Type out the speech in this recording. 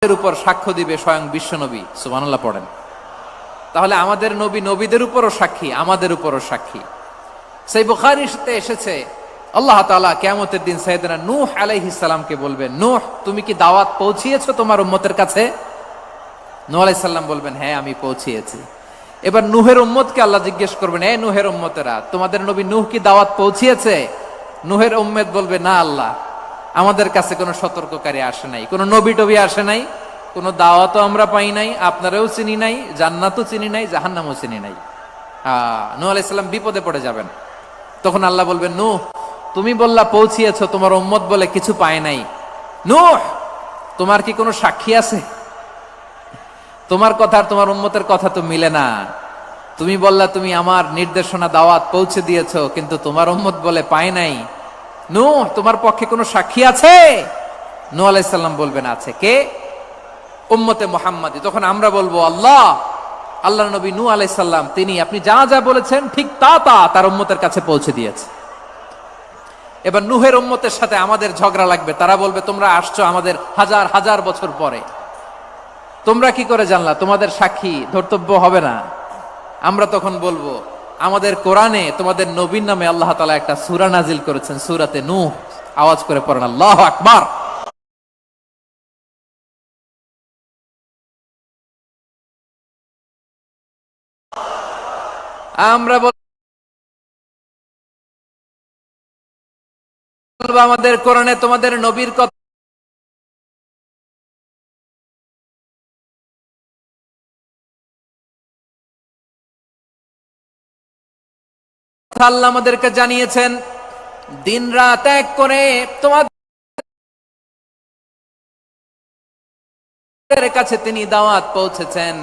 এর উপর সাক্ষ্য দিবে স্বয়ং বিশ্বনবী, সুবহানাল্লাহ পড়েন। তাহলে আমাদের নবী নবীদের উপরও সাক্ষী, আমাদের উপরও সাক্ষী। সেই বুখারীতে এসেছে আল্লাহ তাআলা কিয়ামতের দিন সাইয়েদনা নূহ আলাইহিস সালামকে বলবেন, নূহ তুমি কি দাওয়াত পৌঁছিয়েছো তোমার উম্মতের কাছে? নূহ আলাইহিস সালাম বলবেন, হ্যাঁ আমি পৌঁছিয়েছি। এবার নূহের উম্মতকে আল্লাহ জিজ্ঞেস করবেন, এ নূহের উম্মতেরা, তোমাদের নবী নূহ কি দাওয়াত পৌঁছিয়েছে? নূহের উম্মত বলবে, না আল্লাহ, আমাদের কাছে কোনো সতর্ককারী আসে নাই, কোনো নবী টবি আসে নাই, কোনো দাওয়াতও আমরা পাই নাই, আপনারাও চিনি নাই, জান্নাতও চিনি নাই, জাহান্নামও চিনি নাই। নূহ আলাইহিস সালাম বিপদে পড়ে যাবেন। তখন আল্লাহ বলবেন, নূহ তুমি বললা পৌঁছিয়েছো, তোমার উম্মত বলে কিছু পায় নাই। নূহ তোমার কি কোনো সাক্ষী আছে? তোমার কথা আর তোমার উম্মতের কথা তো মিলে না। তুমি বললা তুমি আমার নির্দেশনা দাওয়াত পৌঁছে দিয়েছো, কিন্তু তোমার উম্মত বলে পায় নাই। নূহ তোমার পক্ষে কোনো সাক্ষী আছে? নূহ আলাইহিস সালাম বলবেন, আছে। কে? উম্মতে মুহাম্মাদী। তখন আমরা বলবো, আল্লাহ, আল্লাহর নবী নূহ আলাইহিস সালাম তিনি আপনি যা যা বলেছেন ঠিক তা তা তার উম্মতের কাছে পৌঁছে দিয়েছে। এবার নূহের উম্মতের সাথে আমাদের ঝগড়া লাগবে। তারা বলবে, তোমরা আসছো আমাদের হাজার হাজার বছর পরে, তোমরা কি করে জানলা? তোমাদের সাক্ষী ধর্তব্য হবে না। আমরা তখন বলবো, আমাদের কোরআনে তোমাদের নবীর নামে আল্লাহ তাআলা একটা সূরা নাজিল করেছেন, সূরাতে নূহ। আওয়াজ করে পড়েন আল্লাহু আকবার। আমরা বলবো, আমাদের কোরআনে তোমাদের নবীর কথা আল্লাহ আমাদেরকে জানিয়েছেন, দিন রাত এক করে তোমাদের কাছে তিনি দাওয়াত পৌঁছেছেন।